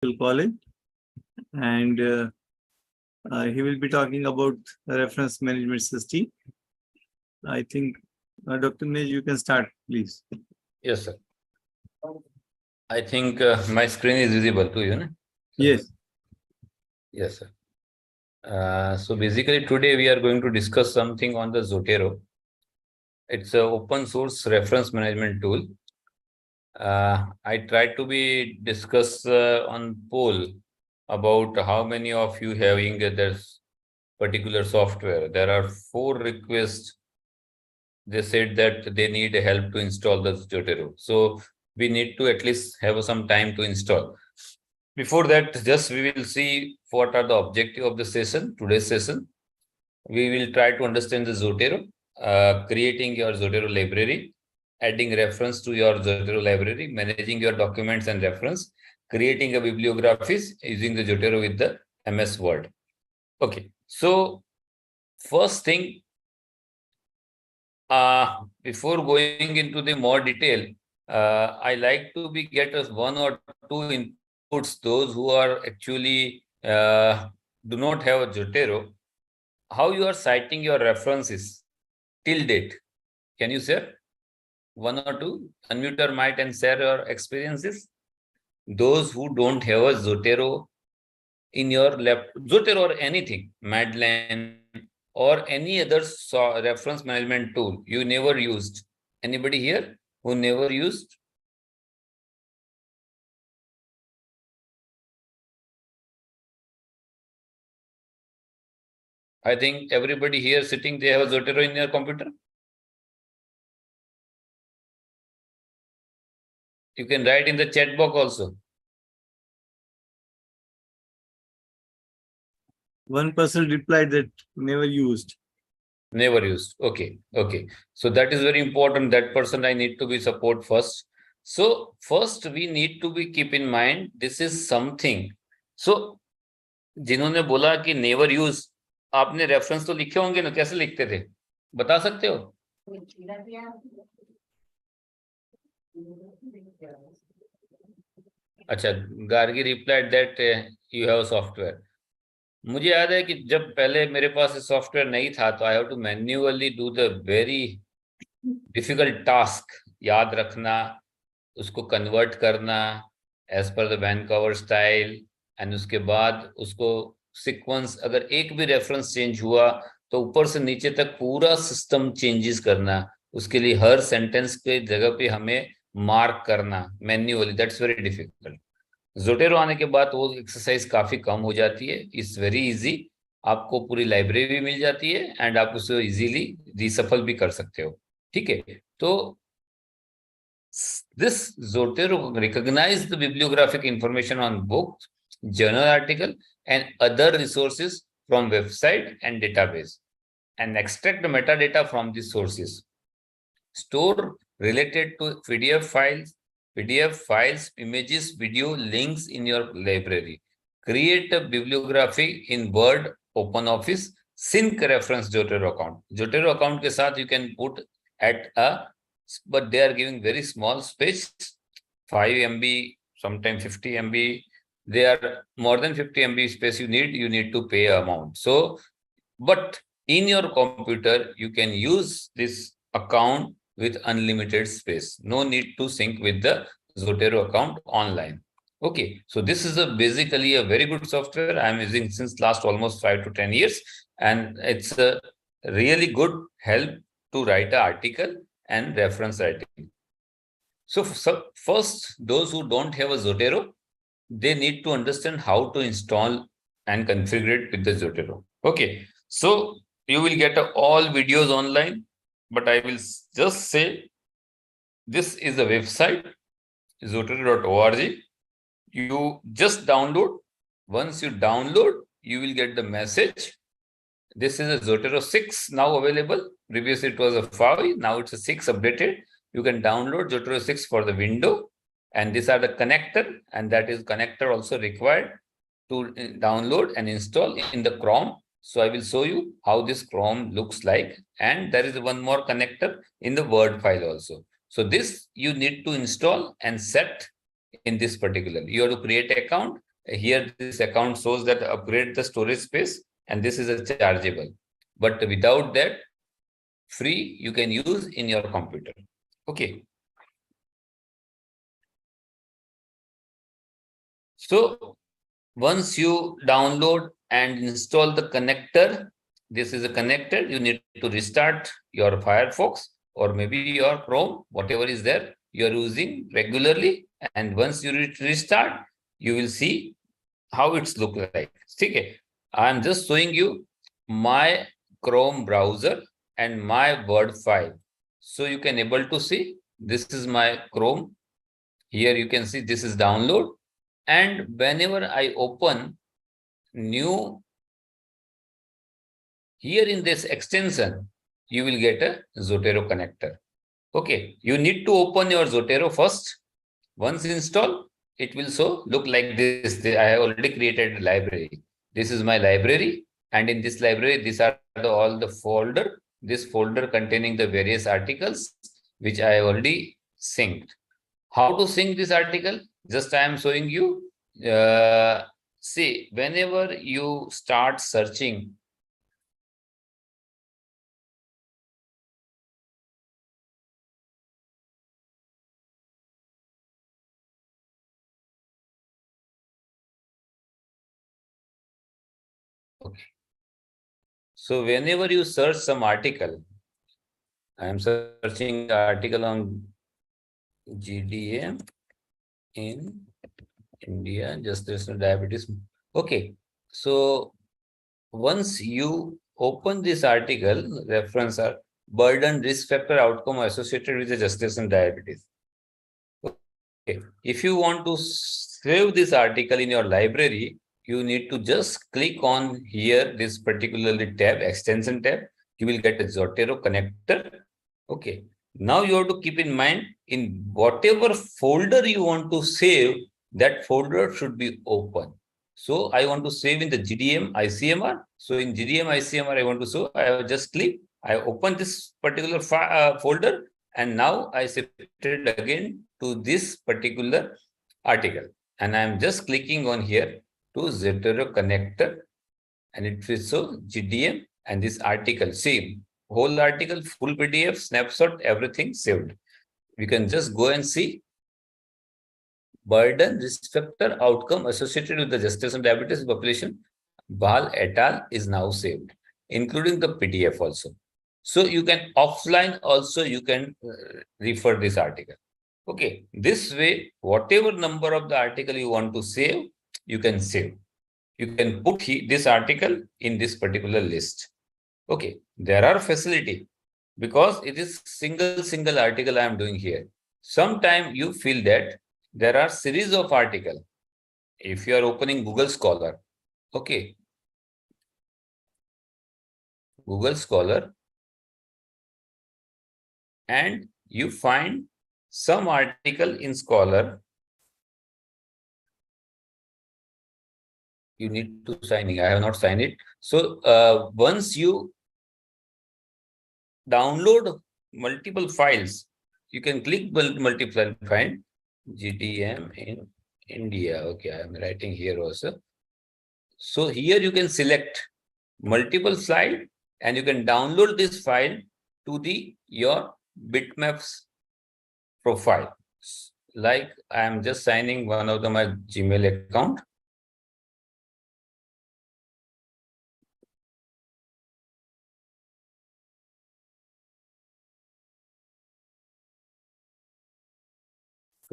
College, and he will be talking about the reference management system. I think, Dr. Niraj, you can start, please. Yes, sir. I think my screen is visible to you, no? Yes. Yes, sir. So basically today we are going to discuss something on the Zotero. It's an open source reference management tool. I tried to be discuss on poll about how many of you having this particular software. There are 4 requests. They said that they need help to install the Zotero. So we need to at least have some time to install. Before that, just we will see what are the objective of the session, today's session. We will try to understand the Zotero, creating your Zotero library, adding reference to your Zotero library, managing your documents and reference, creating a bibliographies using the Zotero with the MS Word. Okay, so first thing, before going into the more detail, I like to be get us 1 or 2 inputs, those who are actually do not have a Zotero, how you are citing your references till date. Can you share 1 or 2? Unmute your mic and share your experiences. Those who don't have a Zotero in your Zotero or anything, Madland or any other reference management tool you never used. Anybody here who never used? I think everybody here sitting, they have a Zotero in their computer. You can write in the chat box also. One person replied that never used. Never used. Okay. Okay. So that is very important. That person I need to be support first. So first we need to be keep in mind, this is something. So जिन्होंने बोला कि never use, आपने reference तो लिखे होंगे ना, कैसे लिखते थे? बता सकते हो? अच्छा, Gargi replied that you have software. मुझे याद है कि जब पहले मेरे पास सॉफ्टवेयर नहीं था तो I have to manually do the very difficult task, याद रखना, उसको कन्वर्ट करना as per the Vancouver style, and उसके बाद उसको सीक्वेंस, अगर एक भी रेफरेंस चेंज हुआ तो ऊपर से नीचे तक पूरा सिस्टम चेंजेस करना, उसके लिए हर सेंटेंस के जगह पे हमें मार्क करना manually. That's very difficult. Zotero आने के बाद वो एक्सरसाइज काफी कम हो जाती है. It's very easy. आपको पूरी लाइब्रेरी भी मिल जाती है एंड आप उसे इजीली रीसफल भी कर सकते हो. ठीक है. तो this Zotero recognize the bibliographic information on books, journal article and other resources from website and database and extract the metadata from these sources. Store related to PDF files, images, video, links in your library. Create a bibliography in Word, OpenOffice, sync reference Zotero account. Zotero account ke saath you can put at a, but they are giving very small space, 5 MB, sometimes 50 MB. They are more than 50 MB space you need to pay amount. So, but in your computer, you can use this account with unlimited space. No need to sync with the Zotero account online. Okay, so this is basically a very good software I am using since last almost 5 to 10 years, and it's a really good help to write an article and reference writing. So first, those who don't have a Zotero, they need to understand how to install and configure it with the Zotero. Okay, so you will get all videos online, but I will just say this is a website, zotero.org. You just download. Once you download, you will get the message. This is a Zotero 6 now available. Previously it was a 5, now it's a 6 updated. You can download Zotero 6 for the window, and these are the connector, and that is connector also required to download and install in the Chrome. So I will show you how this Chrome looks like, and there is one more connector in the Word file also. So this you need to install and set in this particular. You have to create an account Here, this account shows that upgrade the storage space, and this is a chargeable. But without that, free you can use in your computer. Okay. So once you download and install the connector, this is a connector, you need to restart your Firefox or maybe your Chrome, whatever is there, you are using regularly. And once you restart, you will see how it's look like. Okay. I'm just showing you my Chrome browser and my Word file. So you can able to see this is my Chrome. Here you can see this is download. And whenever I open new, here in this extension, you will get a Zotero connector. Okay, you need to open your Zotero first. Once install, it will so look like this. I have already created a library. This is my library. And in this library, these are all the folder. This folder containing the various articles, which I have already synced. How to sync this article? Just I am showing you. See, whenever you start searching, okay. So whenever you search some article, I am searching article on GDM in India, gestational diabetes. Okay. So once you open this article, reference are burden risk factor outcome associated with the gestation diabetes. Okay. If you want to save this article in your library, you need to just click on here, this particularly tab, extension tab. You will get a Zotero connector. Okay. Now you have to keep in mind in whatever folder you want to save, that folder should be open. So I want to save in the GDM ICMR. So in GDM ICMR, I want to show, I have just click, I open this particular folder, and now I shifted again to this particular article. And I'm just clicking on here to Zotero connector, and it will show GDM and this article. See, whole article, full PDF, snapshot, everything saved. We can just go and see burden risk factor outcome associated with the gestation diabetes population. Bal et al. Is now saved, including the PDF also. So you can offline also, you can refer this article. Okay, this way, whatever number of the article you want to save, you can save. You can put this article in this particular list. Okay, there are facility because it is single article I am doing here. Sometime you feel that there are series of article. If you are opening Google Scholar, okay, Google Scholar, and you find some article in Scholar, you need to sign it. I have not signed it. So once you download multiple files, you can click multiple file, GDM in India. Okay, I am writing here also. So here you can select multiple slide and you can download this file to your bitmaps profile. Like I am just signing one of my Gmail account.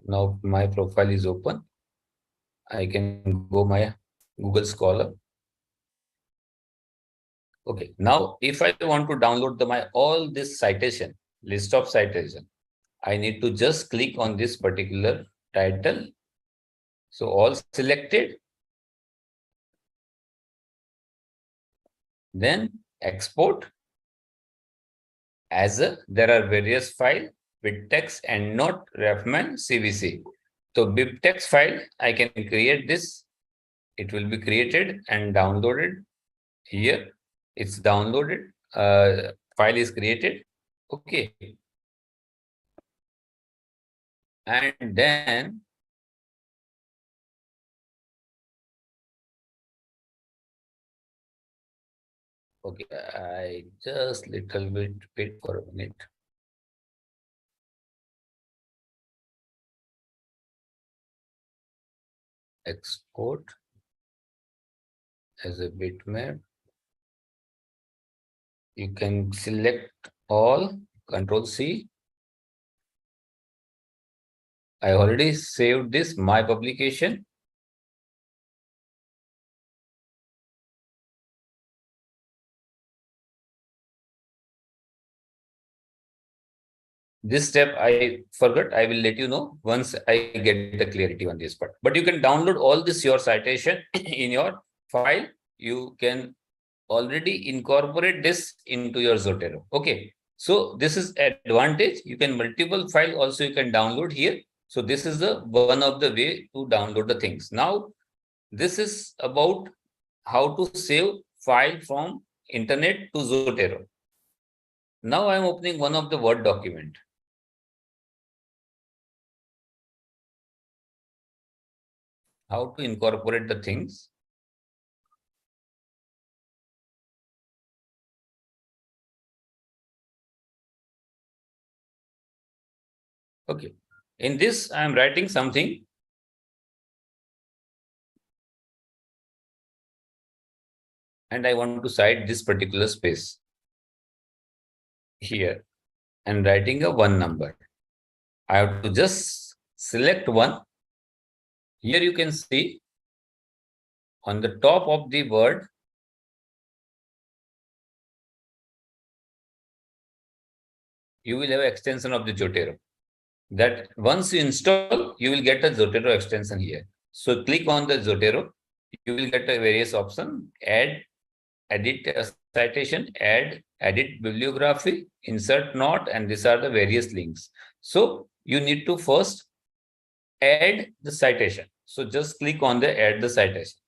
Now my profile is open. I can go my Google Scholar. Okay, now if I want to download my all this citation, list of citation, I need to just click on this particular title. So all selected. Then export as there are various files, BibTeX and not refman CVC. So BibTeX file, I can create this. It will be created and downloaded here. It's downloaded. File is created. Okay. And then Okay, I just little bit wait for a minute. Export as a bitmap. You can select all, Control C. I already saved this, my publication. This step I forgot. I will let you know once I get the clarity on this part. But you can download all this your citation in your file. You can already incorporate this into your Zotero. Okay. So this is advantage. You can multiple file also you can download here. So this is the one of the way to download the things. Now this is about how to save file from internet to Zotero. Now I am opening one of the Word document. How to incorporate the things. Okay. In this, I am writing something. And I want to cite this particular space here and writing a one number. I have to just select one. Here you can see on the top of the word, you will have an extension of the Zotero. That once you install, you will get a Zotero extension here. So click on the Zotero. You will get a various option, add, edit citation, add, edit bibliography, insert note, and these are the various links. So you need to first add the citation. So just click on the add the citation.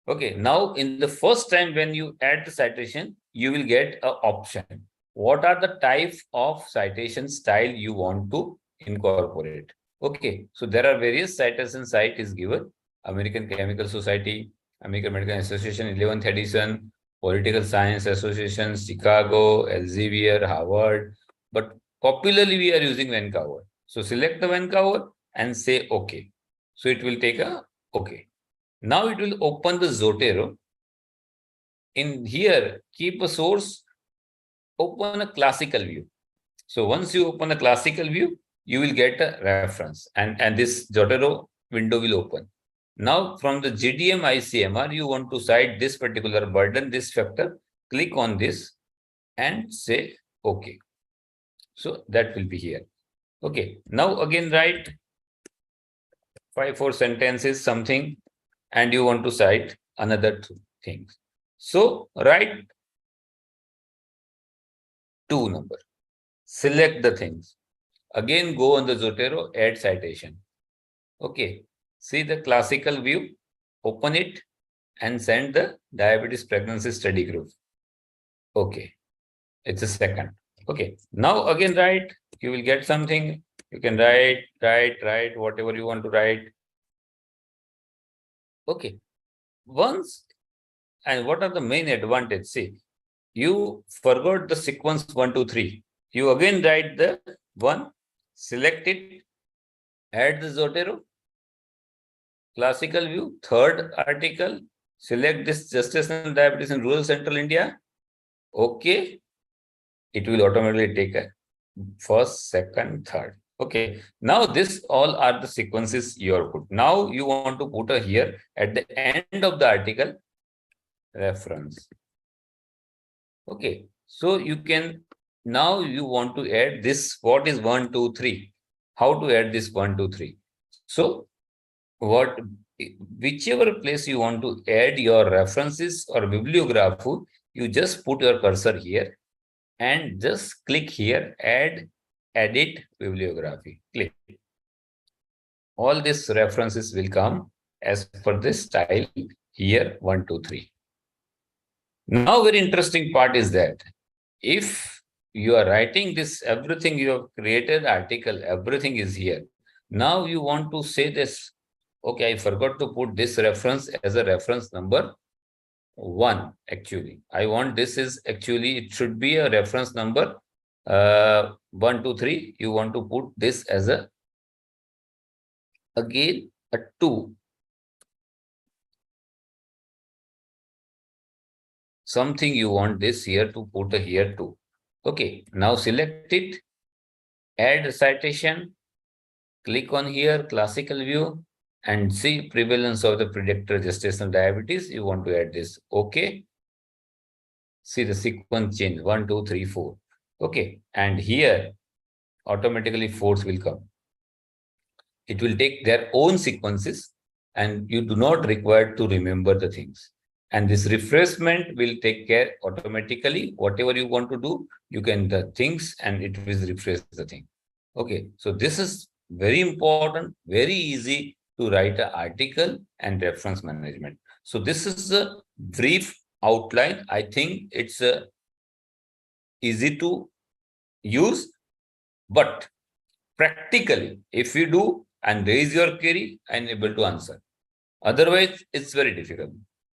Okay, now in the first time when you add the citation, you will get an option. What are the type of citation style you want to incorporate? Okay, so there are various citation site is given. American Chemical Society, American Medical Association, 11th edition, Political Science Association, Chicago, Elsevier, Harvard. But popularly we are using Vancouver. So select the Vancouver and say okay. So it will take a okay. Now it will open the Zotero. In here, keep a source, open a classical view. So once you open a classical view, you will get a reference and this Zotero window will open. Now from the GDM ICMR, you want to cite this particular burden, this factor, click on this and say okay. So that will be here. Okay, now again write 5-4 sentences, something, and you want to cite another two things. So write 2 number. Select the things. Again, go on the Zotero, add citation. Okay. See the classical view, open it and send the diabetes pregnancy study group. Okay. It's a second. Okay. Now again write, you will get something. You can write, whatever you want to write. Okay. Once, and what are the main advantage? See, you forgot the sequence 1, 2, 3. You again write the 1, select it, add the Zotero, classical view, third article, select this justice and diabetes in rural central India. Okay. It will automatically take a first, second, third. Okay. Now this all are the sequences you are put. Now you want to put a here at the end of the article reference. Okay. So you can, now you want to add this, what is 1, 2, 3? How to add this 1, 2, 3? So what, whichever place you want to add your references or bibliography, you just put your cursor here and just click here, add, edit bibliography. Click. All these references will come as per this style here, 1, 2, 3. Now, very interesting part is that if you are writing this, everything you have created article, everything is here. Now you want to say this, okay, I forgot to put this reference as a reference number 1 actually. I want this is actually, it should be a reference number 1, 2, 3. You want to put this as a, again, a 2. Something you want this here to put a here too. Okay, now select it, add a citation, click on here, classical view, and see prevalence of the predictor gestational diabetes. You want to add this. Okay. See the sequence change 1, 2, 3, 4. Okay. And here automatically force will come. It will take their own sequences and you do not require to remember the things. And this refreshment will take care automatically. Whatever you want to do, you can the things and it will refresh the thing. Okay. So this is very important, very easy to write an article and reference management. So this is a brief outline. I think it's easy to use, but practically, if you do and raise your query, I'm able to answer. Otherwise, it's very difficult.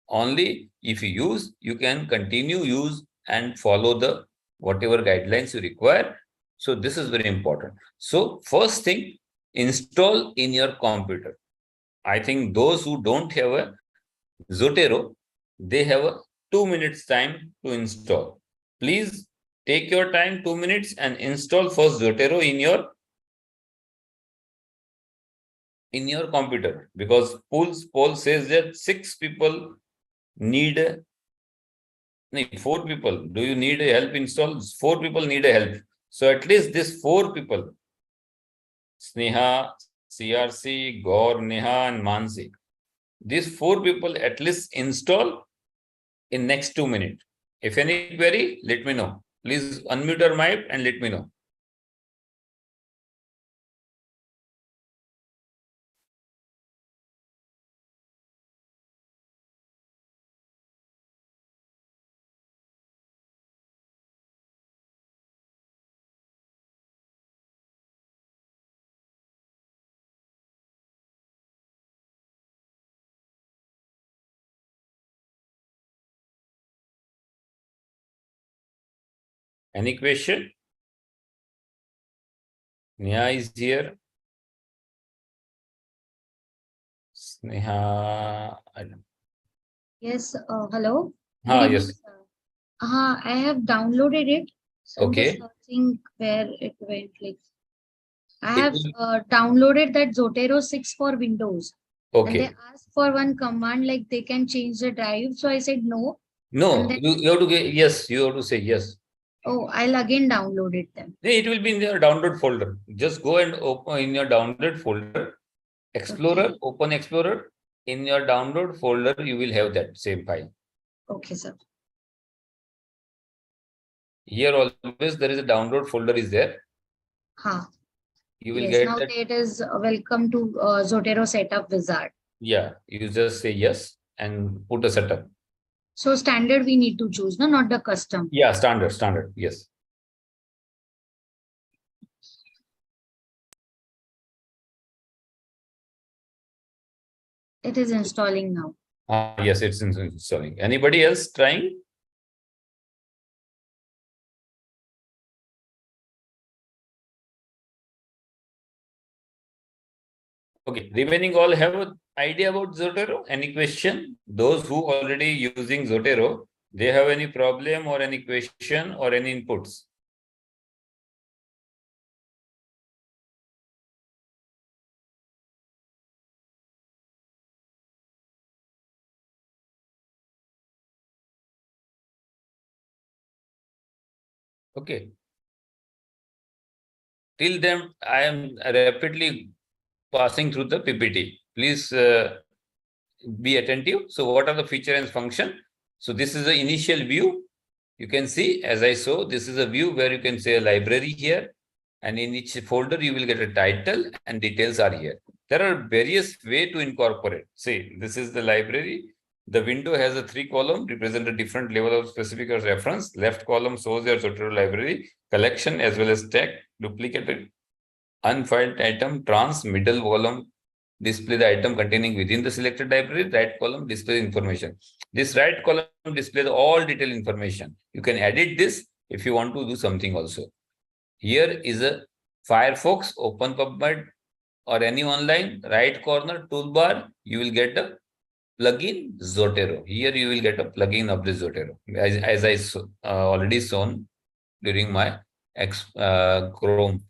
Only if you use, you can continue use and follow the whatever guidelines you require. So this is very important. So first thing, install in your computer. I think those who don't have a Zotero, they have a 2 minutes time to install. Please take your time, 2 minutes, and install first Zotero in your computer, because poll says that 6 people need 4 people. Do you need a help install? 4 people need a help. So at least this 4 people, Sneha, CRC, Gaur, Neha, and Mansi. These 4 people at least install in next 2 minutes. If any query, let me know. Please unmute your mic and let me know. Any question? Neha is here. Sneha. Yes, hello. Ah, Good evening, yes. sir. I have downloaded it. So I'm just Okay. searching where it went. Like, I It have will, downloaded that Zotero 6 for Windows. And they okay. asked for one command, like they can change the drive. So I said no. And No, then, you have to get yes. You have to say yes. oh, I'll again download it then. It will be in your download folder. Just go and open in your download folder. Explorer, Okay. open Explorer. In your download folder, you will have that same file. Okay, sir. Here always there is a download folder is there. Ha. You will Yes, get now that. it is welcome to Zotero Setup Wizard. Yeah, you just say yes and put a setup. So standard we need to choose, no, not the custom. Yeah, standard. Yes. It is installing now. Yes, it's installing. Anybody else trying? Okay, remaining all have an idea about Zotero? Any question? Those who already using Zotero, they have any problem or any question or any inputs? Okay. Till then, I am rapidly passing through the PPT. Please be attentive. So what are the feature and function? So this is the initial view. You can see, as I saw, this is a view where you can say a library here. And in each folder, you will get a title and details are here. There are various ways to incorporate. See, this is the library. The window has a 3 column, represent a different level of specific reference. Left column shows your Zotero library, collection as well as tag, duplicate, unfiled item, trans, middle column, display the item containing within the selected library. Right column displays information. This right column displays all detailed information. You can edit this if you want to do something also. Here is a Firefox, open PubMed or any online, right corner toolbar, you will get a plugin Zotero. Here you will get a plugin of the Zotero, as I already shown during my Chrome.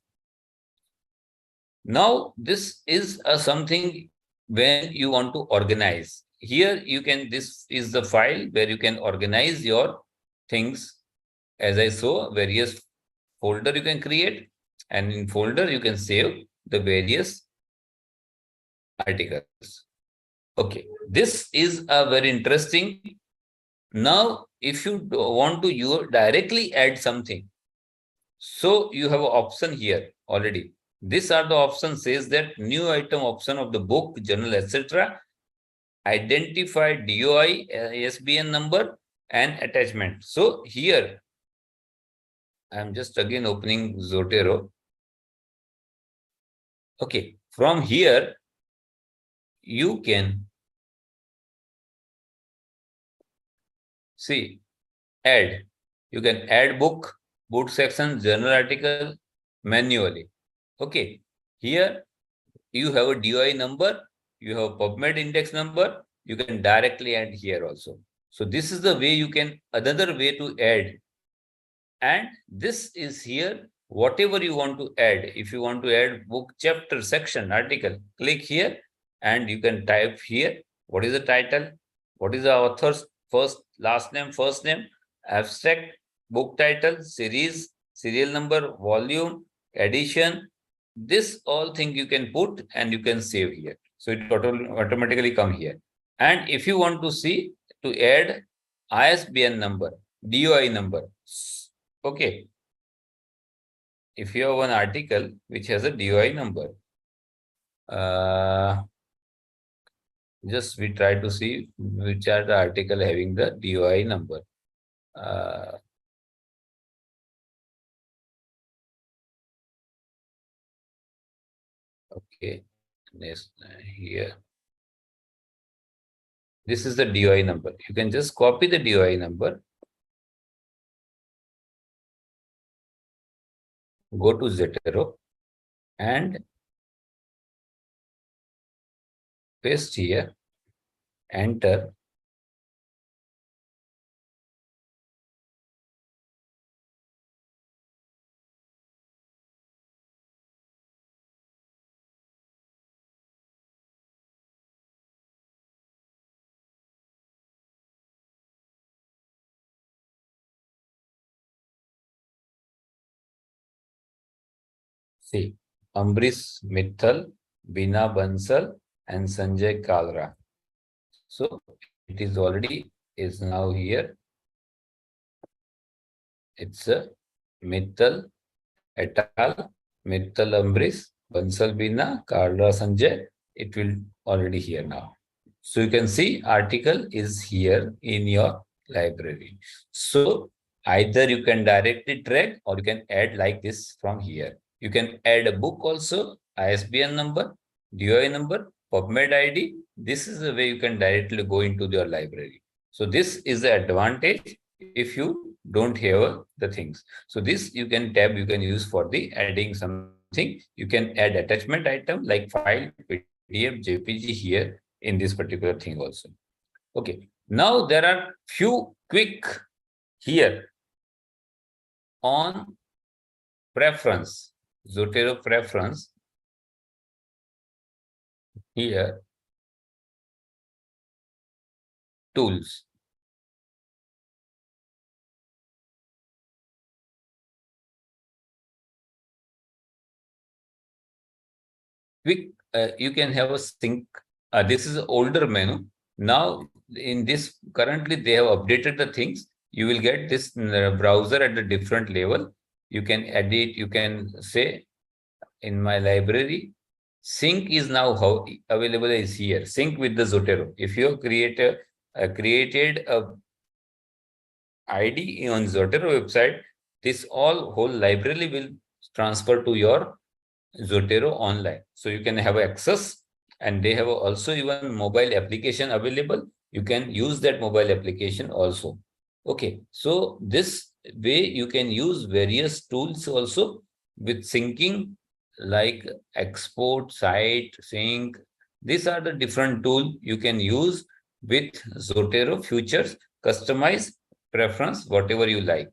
Now, this is something when you want to organize. Here you can, this is the file where you can organize your things. As I saw, various folder you can create, and in folder you can save the various articles. Okay, this is a very interesting. Now, if you want to you directly add something, so you have an option here already. These are the options, says that new item option of the book, journal, etc. Identify DOI, ISBN number and attachment. So here, I'm just again opening Zotero. Okay, from here, you can see, add. You can add book, book section, journal article manually. Okay, here you have a DOI number, you have a PubMed index number, you can directly add here also. So this is the way you can, another way to add. And this is here, whatever you want to add. If you want to add book, chapter, section, article, click here and you can type here, what is the title, what is the author's first, last name, first name, abstract, book title, series, serial number, volume, edition. This all thing you can put and you can save here. So it automatically come here. And if you want to see, to add ISBN number, DOI number, okay. If you have one article which has a DOI number, just we try to see which are the article having the DOI number. Okay, next here. This is the DOI number. You can just copy the DOI number. Go to Zotero and paste here, enter. See, Ambrish Mittal, Bina Bansal, and Sanjay Kalra. So it is already is now here. It's a Mittal et al. Mittal Ambrish, Bansal Bina, Kalra Sanjay. It will already here now. So you can see article is here in your library. So either you can directly drag or you can add like this from here. You can add a book also, ISBN number, DOI number, PubMed ID. This is the way you can directly go into your library. So this is the advantage if you don't have the things. So this you can tab, you can use for the adding something. You can add attachment item like file, PDF, JPG here in this particular thing also. Okay. Now there are few quick here on preference. Zotero preference here, tools. Quick, you can have a sync. This is an older menu. Now in this, currently they have updated the things. You will get this browser at a different level. You can edit, you can say in my library, sync is now how available is here. Sync with the Zotero. If you created a ID on Zotero website, this whole library will transfer to your Zotero online. So you can have access and they have also even mobile application available. You can use that mobile application also. Okay, so this way you can use various tools also with syncing, like export, site, sync. These are the different tools you can use with Zotero Futures, customize, preference, whatever you like.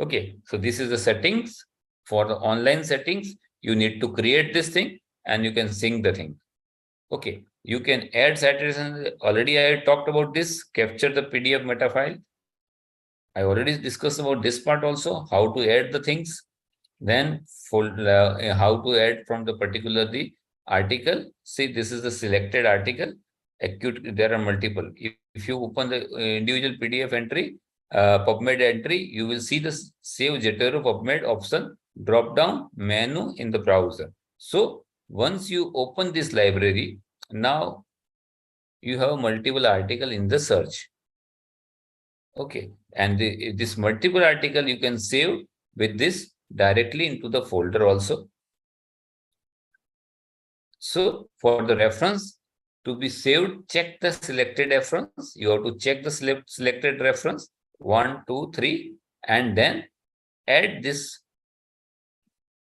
Okay, so this is the settings. For the online settings, you need to create this thing and you can sync the thing. Okay, you can add citation. Already I talked about this, capture the PDF meta file. I already discussed about this part also, how to add the things. Then how to add from the particular the article. See, this is the selected article. Acute, there are multiple. If you open the individual PDF entry, PubMed entry, you will see the Save Zotero PubMed option drop down menu in the browser. So once you open this library, now you have multiple article in the search. Okay, and this multiple article you can save with this directly into the folder also. So for the reference to be saved, check the selected reference. You have to check the selected reference 1, 2, 3, and then add this.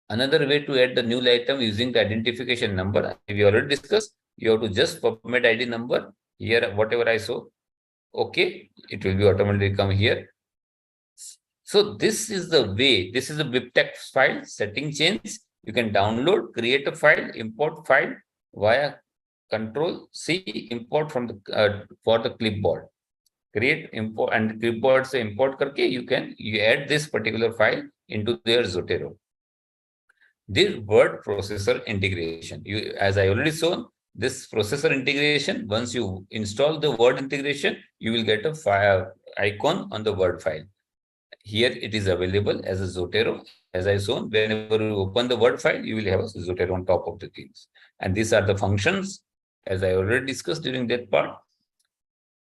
Another way to add the new item using the identification number, we already discussed. You have to just PubMed ID number here, whatever I saw. Okay, it will be automatically come here. So this is the way, this is a BibTeX file, setting change. You can download, create a file, import file via Control C, import from the for the clipboard. Create, import, and clipboard se import karke you add this particular file into their Zotero. This word processor integration. As I already shown, this processor integration, once you install the word integration, you will get a file icon on the word file. Here it is available as a Zotero. As I shown, whenever you open the word file, you will have a Zotero on top of the things. And these are the functions, as I already discussed during that part.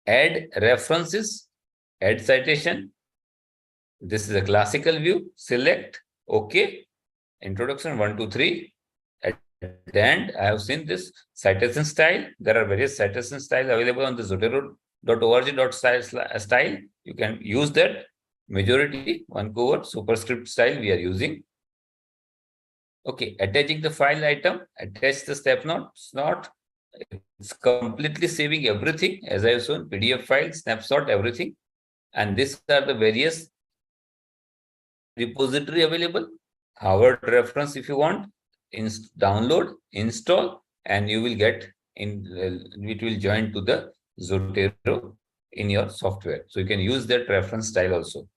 Add references, add citation. This is a classical view. Select, OK. Introduction 1, 2, 3. At the end, I have seen this citation style. There are various citation styles available on the zotero.org.style. You can use that. Majority Vancouver superscript style we are using. Okay, attaching the file item, attach the step notes. It's completely saving everything, as I have shown, PDF file, snapshot, everything. And these are the various repository available. Harvard reference if you want, download, install, and you will get it will join to the Zotero in your software. So you can use that reference style also.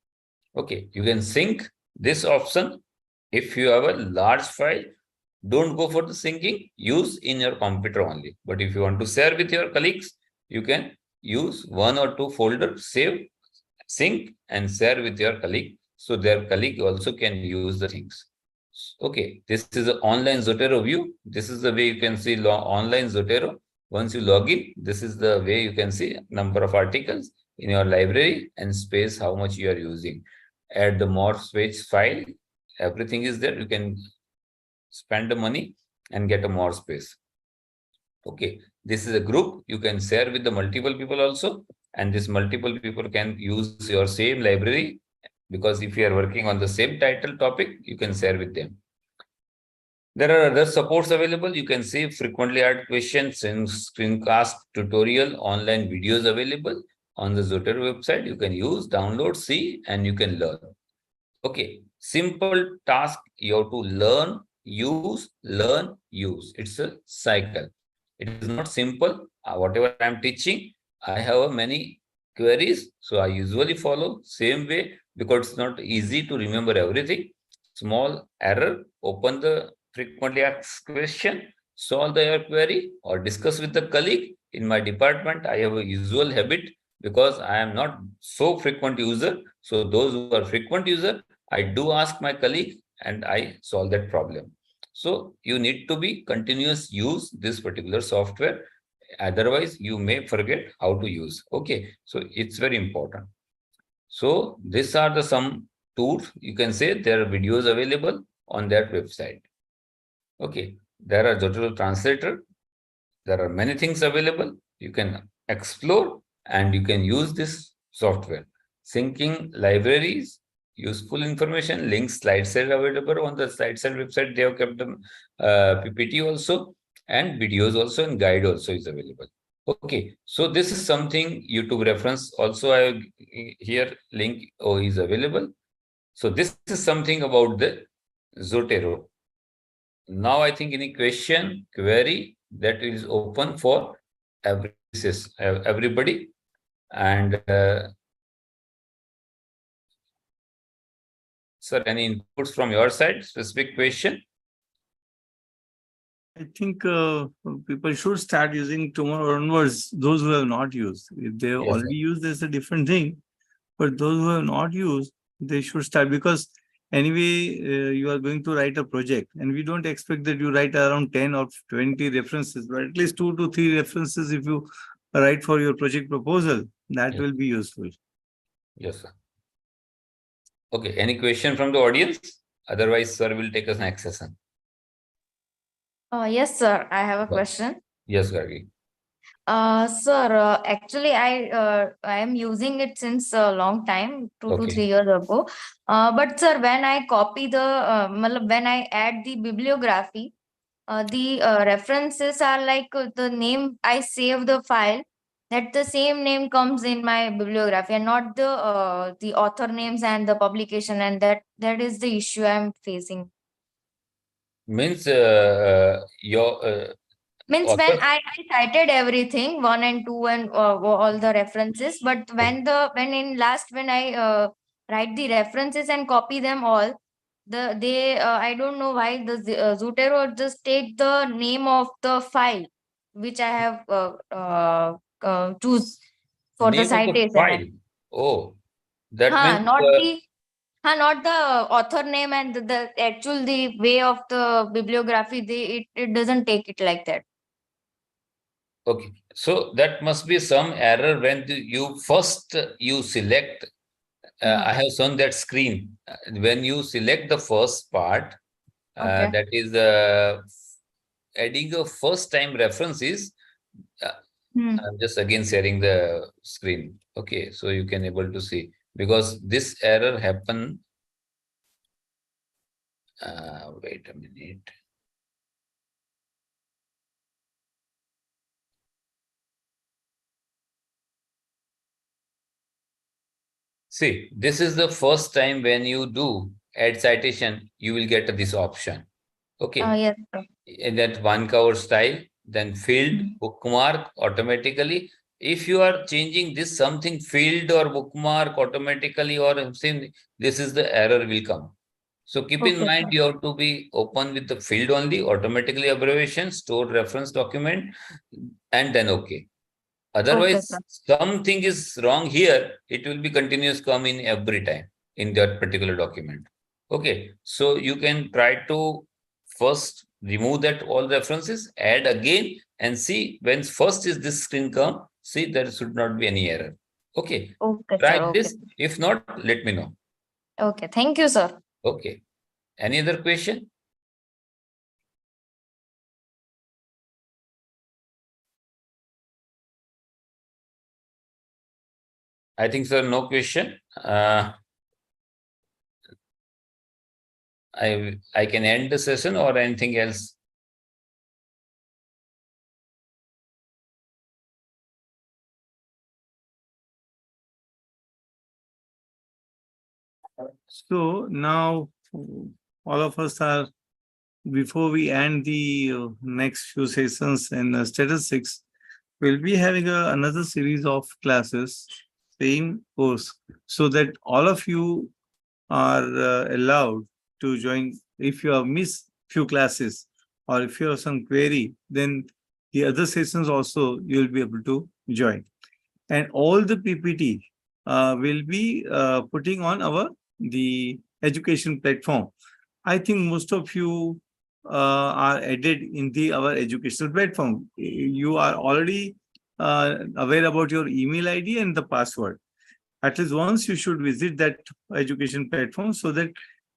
Okay, you can sync this option. If you have a large file, don't go for the syncing, use in your computer only. But if you want to share with your colleagues, you can use 1 or 2 folders, save, sync, and share with your colleague. So their colleague also can use the things. Okay, this is an online Zotero view. This is the way you can see online Zotero. Once you log in, this is the way you can see number of articles in your library and space, how much you are using. Add the more space file. Everything is there. You can spend the money and get a more space. Okay, this is a group. You can share with the multiple people also. And this multiple people can use your same library, because if you are working on the same title topic, you can share with them. There are other supports available. You can see frequently asked questions and screencast tutorial, online videos available on the Zotero website. You can use, download, see, and you can learn. Okay, simple task. You have to learn, use, learn, use. It's a cycle. It is not simple. Whatever I'm teaching, I have many queries. So I usually follow same way, because it's not easy to remember everything. Small error, open the frequently asked question, solve the query, or discuss with the colleague. In my department, I have a usual habit, because I am not so frequent user. So those who are frequent user, I do ask my colleague and I solve that problem. So you need to be continuous use this particular software. Otherwise, you may forget how to use. Okay, so it's very important. So these are the some tools. You can say there are videos available on that website. Okay, there are Zotero translator. There are many things available. You can explore and you can use this software. Syncing libraries, useful information, links, slides are available on the SlideSide website. They have kept them PPT also, and videos also, and guide also is available. Okay, so this is something YouTube reference also. I here link is available. So this is something about the Zotero. Now I think any question, query, that is open for everybody. And sir, any inputs from your side, specific question? I think people should start using tomorrow onwards, those who have not used. If they have Yes, already used, that's a different thing. But those who have not used, they should start, because anyway, you are going to write a project, and we don't expect that you write around 10 or 20 references, but at least 2 to 3 references if you write for your project proposal, that Yes. will be useful. Yes, sir. Okay, any question from the audience? Otherwise, sir will take us next session. Yes, sir. I have a question. Yes, Gargi. Sir, actually, I am using it since a long time, 2 to Okay. 3 years ago. But sir, when I copy when I add the bibliography, the references are like the name I save the file, that the same name comes in my bibliography, and not the author names and the publication, and that is the issue I'm facing. Means your Means when author. I cited everything 1 and 2 and all the references, but when in last when I write the references and copy them all, they I don't know why the Zotero just take the name of the file which I have choose for the Name of the citation. file. Oh, that means Not the author name and the actual the way of the bibliography. It doesn't take it like that. okay. So that must be some error when you first you select. I have shown that screen. When you select the first part, Okay. that is adding a first time references. I'm just again sharing the screen. Okay, so you can able to see, because this error happen. Wait a minute. See, this is the first time when you do add citation, you will get this option. Okay. Yes, sir. In that one cover style, then field bookmark automatically. If you are changing this something field or bookmark automatically or something, this is the error will come. So keep in Okay, mind, sir. you have to be open with the field only, automatically abbreviation, stored reference document, and then okay. Okay, Otherwise, sir. something is wrong here, it will be continuous come in every time in that particular document. Okay, so you can try to first remove that all references, add again, and see when first is this screen come, see there should not be any error. Okay, Okay, sir. try Okay. this. If not, let me know. Okay. Thank you, sir. Okay. Any other question? I think, sir, no question. I can end the session or anything else. So now all of us are, before we end the next few sessions in statistics, we'll be having another series of classes, same course, so that all of you are allowed to join. If you have missed few classes or if you have some query, then the other sessions also you'll be able to join. And all the PPT will be putting on the education platform. I think most of you are added in our educational platform. You are already aware about your email ID and the password. At least once you should visit that education platform, so that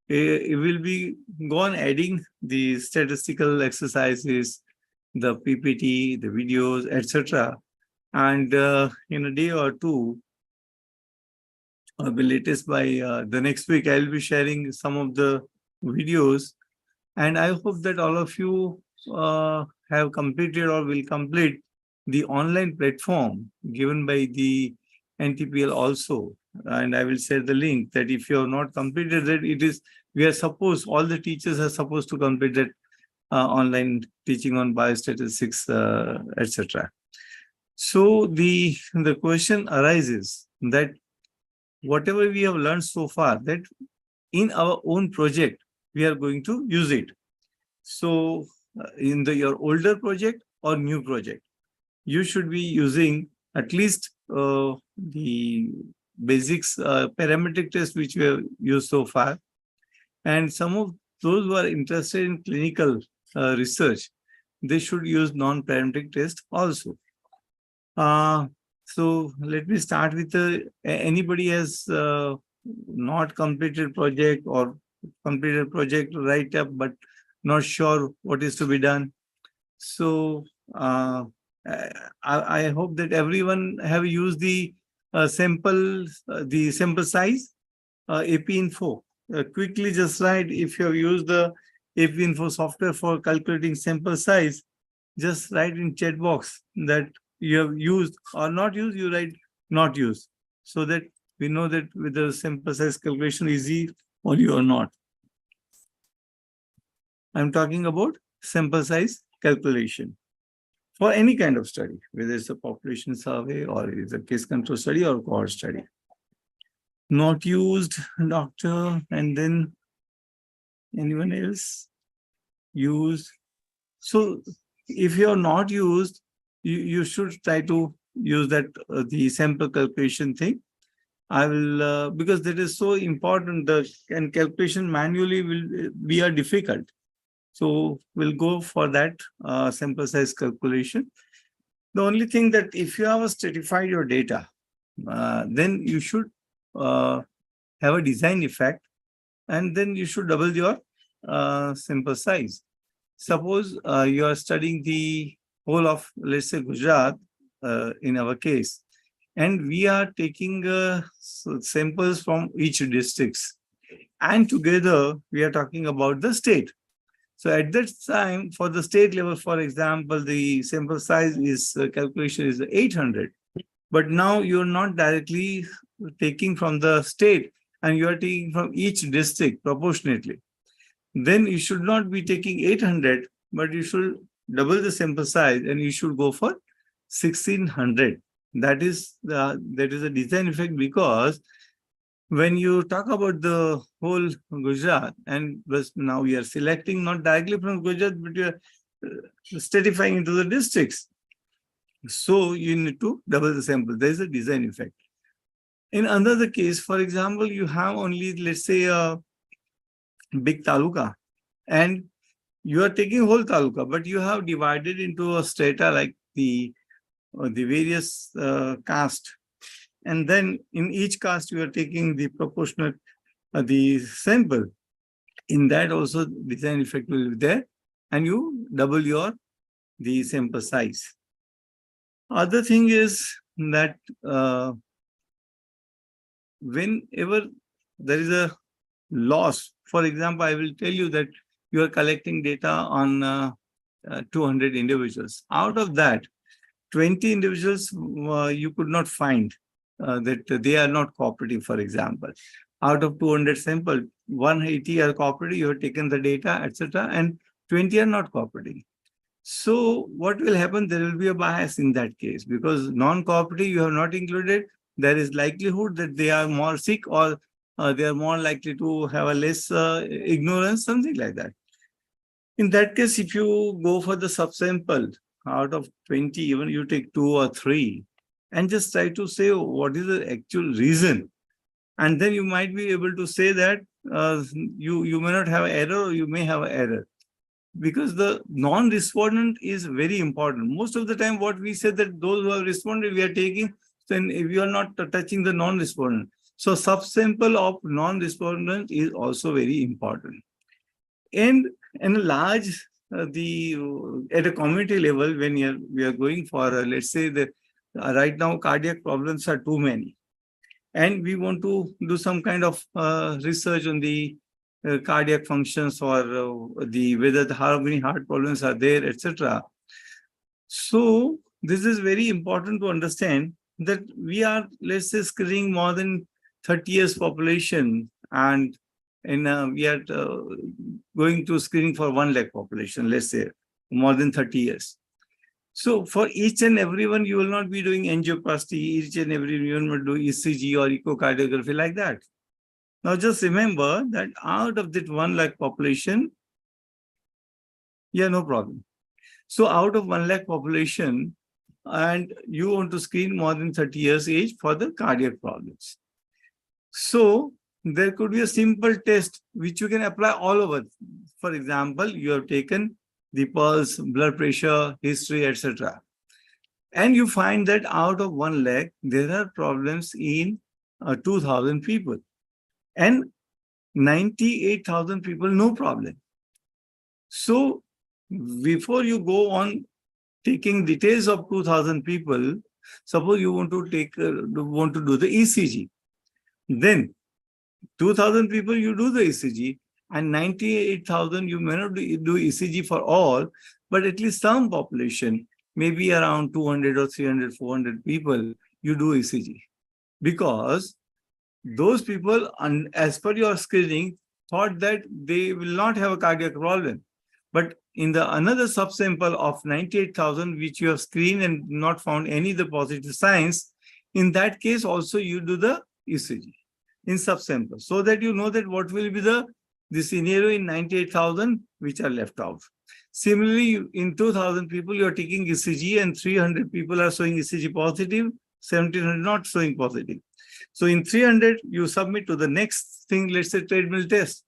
it will be go on adding the statistical exercises, the PPT, the videos, etc. And in a day or two, the latest by the next week, I'll be sharing some of the videos. And I hope that all of you have completed or will complete the online platform given by the NTPL also. And I will share the link that if you have not completed it, we are supposed, all the teachers are supposed to complete that online teaching on biostatistics, etc. So the question arises that whatever we have learned so far, that in our own project, we are going to use it. So in your older project or new project, you should be using at least the basics parametric test which we have used so far. And some of those who are interested in clinical research, they should use non-parametric test also. So let me start with anybody has not completed project or completed project write up, but not sure what is to be done. So I hope that everyone have used the sample size AP Info. Quickly just write, if you have used the AP Info software for calculating sample size, just write in chat box that you have used or not used, you write not used, so that we know that whether sample size calculation is easy for you or not. I'm talking about sample size calculation for any kind of study, whether it's a population survey or it's a case control study or cohort study. Not used, doctor, and then anyone else? Used. So if you are not used, you should try to use that the sample calculation thing. I will because that is so important. And calculation manually will be a difficult. So we'll go for that sample size calculation. The only thing that if you have stratified your data, then you should have a design effect, and then you should double your sample size. Suppose you are studying the whole of, let's say, Gujarat in our case, and we are taking samples from each districts, and together we are talking about the state. So at that time, for the state level, for example, the sample size is calculation is 800. But now you're not directly taking from the state, and you are taking from each district proportionately. Then you should not be taking 800, but you should double the sample size and you should go for 1600. That is a design effect, because when you talk about the whole Gujarat, and now we are selecting not directly from Gujarat, but you are stratifying into the districts. So you need to double the sample. There is a design effect. In another case, for example, you have only, let's say, a big taluka, and you are taking whole taluka, but you have divided into a strata like the various caste. And then in each caste, you are taking the proportionate, the sample. In that also, design effect will be there, and you double the sample size. Other thing is that whenever there is a loss, for example, I will tell you that you are collecting data on 200 individuals. Out of that, 20 individuals you could not find that they are not cooperative, for example. Out of 200 sample, 180 are cooperative, you have taken the data, etc., and 20 are not cooperating. So what will happen? There will be a bias in that case, because non-cooperative you have not included. There is likelihood that they are more sick, or they are more likely to have a less ignorance, something like that. In that case, if you go for the subsample, out of 20, even you take 2 or 3, and just try to say what is the actual reason. And then you might be able to say that you may not have error, or you may have error. Because the non-respondent is very important. Most of the time, what we say that those who have responded, we are taking, then if you are not touching the non-respondent. So subsample of non-respondent is also very important. And in a large at a community level, when we are going for, let's say that right now cardiac problems are too many, and we want to do some kind of research on the cardiac functions, or the whether how many heart problems are there, etc. So this is very important to understand that we are, let's say, screening more than 30 years population, and we are going to screening for 1 lakh population, let's say, more than 30 years. So for each and everyone, you will not be doing angioplasty. Each and every one will do ECG or echocardiography like that. Now just remember that out of that 1 lakh population, yeah, no problem. So out of 1 lakh population, and you want to screen more than 30 years age for the cardiac problems. So there could be a simple test which you can apply all over. For example, you have taken the pulse, blood pressure, history, etc. And you find that out of 1 lakh, there are problems in 2,000 people. And 98,000 people, no problem. So before you go on taking details of 2,000 people, suppose you want to do the ECG. Then 2,000 people, you do the ECG, and 98,000, you may not do ECG for all, but at least some population, maybe around 200 or 300, 400 people, you do ECG. Because those people, as per your screening, thought that they will not have a cardiac problem. But in the another subsample of 98,000, which you have screened and not found any of the positive signs, in that case also you do the ECG in subsample, so that you know that what will be the scenario in 98,000 which are left out. Similarly, in 2,000 people, you are taking ECG and 300 people are showing ECG positive, 1,700 not showing positive. So in 300, you submit to the next thing, let's say treadmill test.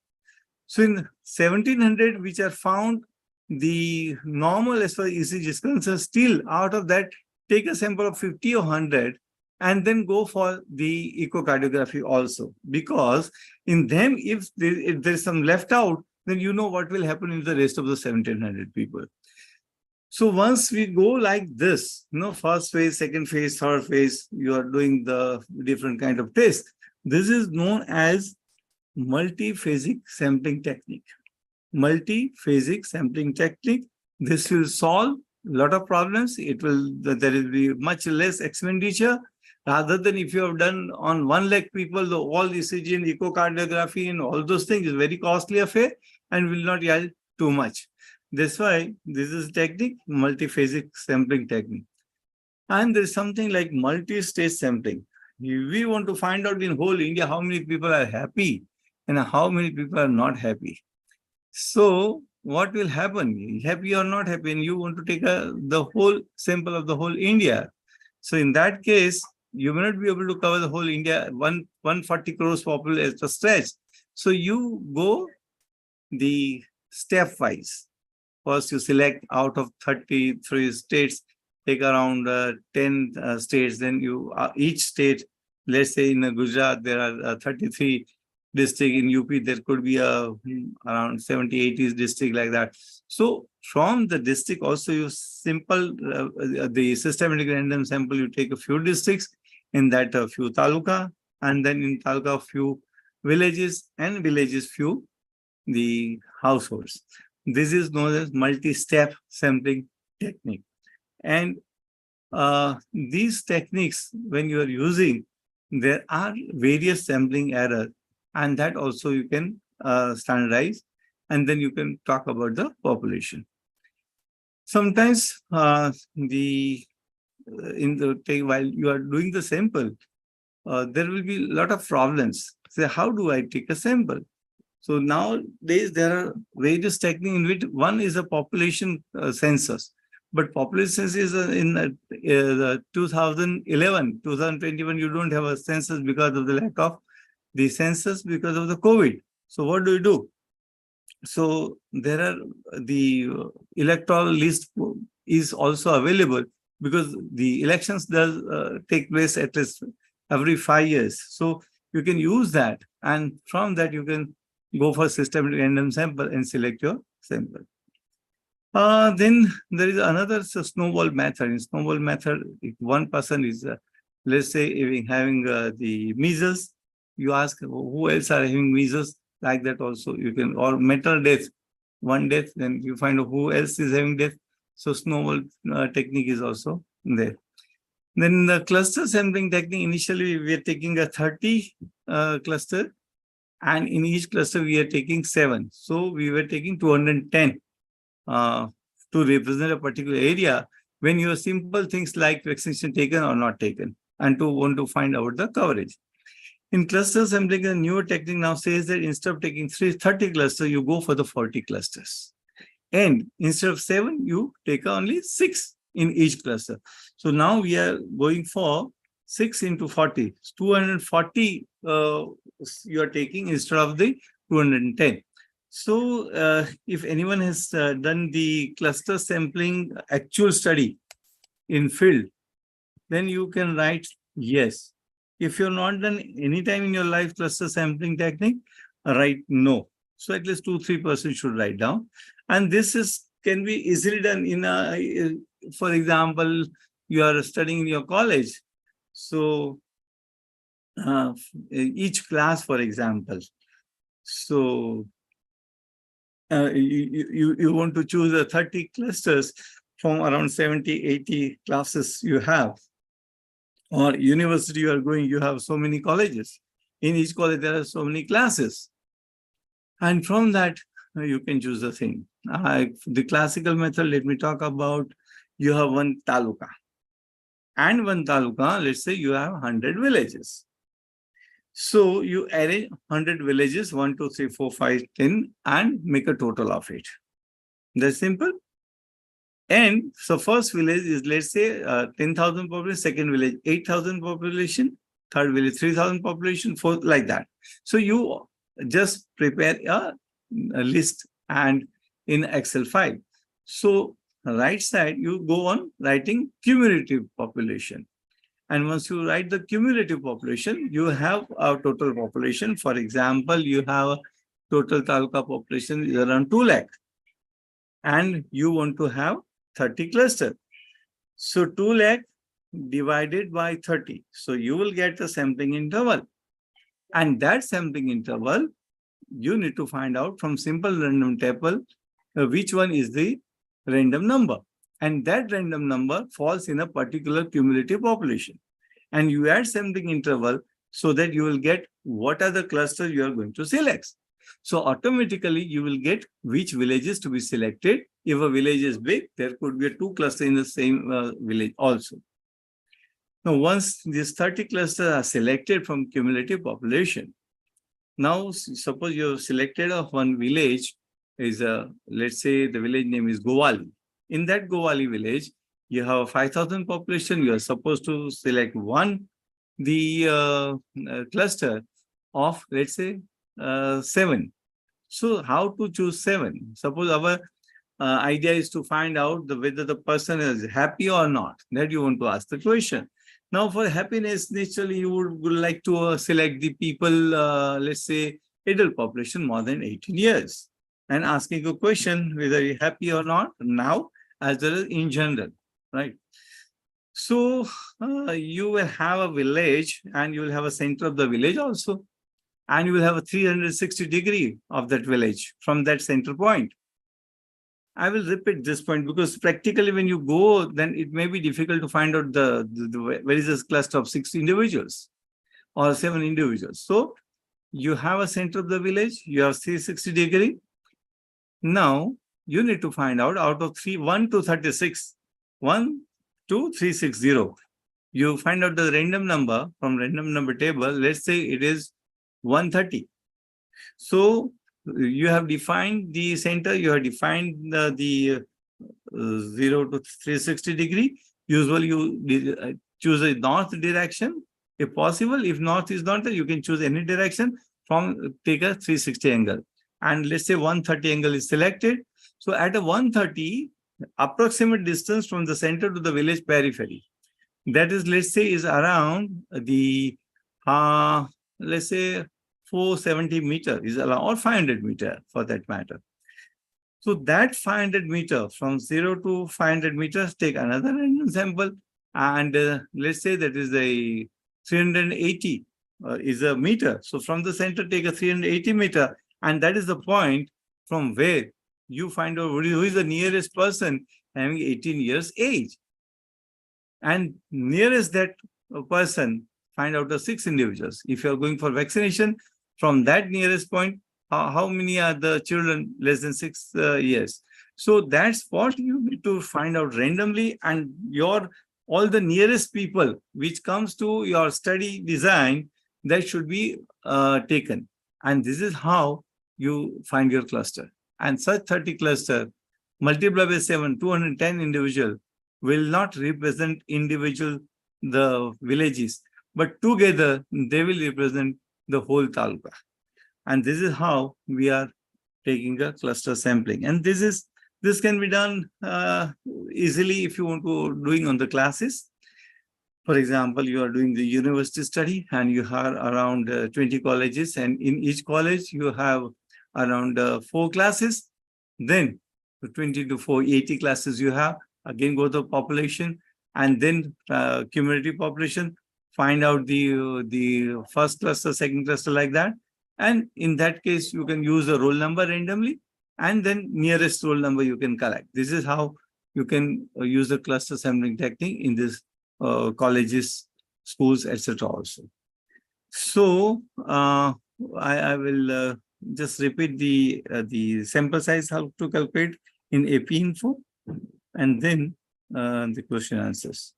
So in 1,700, which are found the normal as far as ECG is concerned, still out of that, take a sample of 50 or 100 and then go for the echocardiography also. Because in them, if there's some left out, then you know what will happen in the rest of the 1,700 people. So once we go like this, first phase, second phase, third phase, you are doing the different kind of test. This is known as multiphasic sampling technique. Multiphasic sampling technique. This will solve a lot of problems. There will be much less expenditure, rather than if you have done on 1 lakh people, the all ECG and echocardiography and all those things is very costly affair and will not yield too much. That's why this is technique, multiphasic sampling technique. And there's something like multi-stage sampling. We want to find out in whole India how many people are happy and how many people are not happy. So what will happen? Happy or not happy, and you want to take the whole sample of the whole India. So in that case, you may not be able to cover the whole India, 140 crores population at a stretch. So you go the stepwise. First, you select out of 33 states, take around 10 states. Then you each state, let's say in Gujarat, there are 33 districts. In UP, there could be around 70, 80 districts like that. So from the district also, you the systematic random sample, you take a few districts, in that a few taluka, and then in taluka, few villages, and villages, few the households. This is known as multi-step sampling technique. And these techniques, when you are using, there are various sampling errors, and that also you can standardize, and then you can talk about the population. Sometimes while you are doing the sample, there will be a lot of problems. Say, how do I take a sample? So nowadays, there are various techniques in which one is a population census. But population census is in 2011, 2021, you don't have a census because of the lack of the census because of the COVID. So what do? So there are the electoral list is also available, because the elections does take place at least every 5 years. So you can use that, and from that you can go for systematic random sample and select your sample. Then there is another snowball method. In snowball method, if one person is, let's say, having the measles, you ask who else are having measles. Like that also you can, or mental death, one death, then you find out who else is having death. So snowball technique is also there. Then the cluster sampling technique, initially we are taking a 30 cluster, and in each cluster we are taking 7. So we were taking 210 to represent a particular area when you have simple things like vaccination taken or not taken, and to want to find out the coverage. In cluster sampling, a newer technique now says that instead of taking 30 clusters, you go for the 40 clusters. And instead of 7, you take only 6 in each cluster. So now we are going for 6 into 40. 240 you are taking instead of the 210. So if anyone has done the cluster sampling actual study in field, then you can write yes. If you're not done any time in your life cluster sampling technique, write no. So at least 2-3% should write down. And this can be easily done in a, for example, you are studying in your college. So each class, for example, so you want to choose 30 clusters from around 70, 80 classes you have. Or university you are going, you have so many colleges. In each college, there are so many classes. And from that, you can choose the thing. The classical method, let me talk about, you have one taluka. And one taluka, let's say you have 100 villages. So you arrange 100 villages, 1, 2, 3, 4, 5, 10, and make a total of it. That's simple. And so first village is, let's say, 10,000 population, second village, 8,000 population, third village, 3,000 population, fourth, like that. So you just prepare a list and in Excel file. So right side, you go on writing cumulative population. And once you write the cumulative population, you have a total population. For example, you have a total taluka population is around 2 lakh. And you want to have 30 clusters. So 2 lakh divided by 30. So you will get the sampling interval. And that sampling interval, you need to find out from simple random table which one is the random number. And that random number falls in a particular cumulative population. And you add sampling interval so that you will get what are the clusters you are going to select. So automatically you will get which villages to be selected. If a village is big, there could be 2 clusters in the same village also. Now, once these 30 clusters are selected from cumulative population, now suppose you have selected of one village is let's say the village name is Gowali. In that Gowali village, you have a 5,000 population. You are supposed to select the cluster of, let's say, 7. So how to choose 7? Suppose our idea is to find out whether the person is happy or not. That you want to ask the question. Now for happiness, naturally you would like to select the people, let's say, adult population more than 18 years. And asking a question whether you're happy or not now as well as in general, right? So you will have a village and you will have a center of the village also. And you will have a 360 degree of that village from that center point. I will repeat this point because practically when you go, then it may be difficult to find out where is this cluster of 6 individuals or 7 individuals. So you have a center of the village, you have 360 degree. Now you need to find out of 1 to 36, 1 to 360. You find out the random number from random number table. Let's say it is 130. So you have defined the center, you have defined the 0 to 360 degree. Usually you choose a north direction. If possible, if north is not there, you can choose any direction from take a 360 angle. And let's say 130 angle is selected. So at a 130, approximate distance from the center to the village periphery. That is, let's say, is around the, let's say, 470 meter is allowed, or 500 meter for that matter. So that 500 meter, from 0 to 500 meters, take another random sample. And let's say that is a 380 is a meter. So from the center, take a 380 meter. And that is the point from where you find out who is the nearest person having 18 years age. And nearest that person, find out the 6 individuals. If you are going for vaccination, from that nearest point, how many are the children less than 6 years? So that's what you need to find out randomly, and all the nearest people which comes to your study design, that should be taken. And this is how you find your cluster. And such 30 cluster multiplied by 7, 210 individual will not represent individual the villages, but together they will represent the whole taluka. And this is how we are taking a cluster sampling. And this can be done easily if you want to doing on the classes. For example, you are doing the university study and you have around 20 colleges, and in each college you have around 4 classes. Then 20 to 80 classes you have. Again, go to the population and then cumulative population, find out the first cluster, second cluster, like that. And in that case, you can use the roll number randomly, and then nearest roll number you can collect. This is how you can use the cluster sampling technique in this colleges, schools, etc. also. So I will just repeat the sample size, how to calculate in AP info, and then the question answers.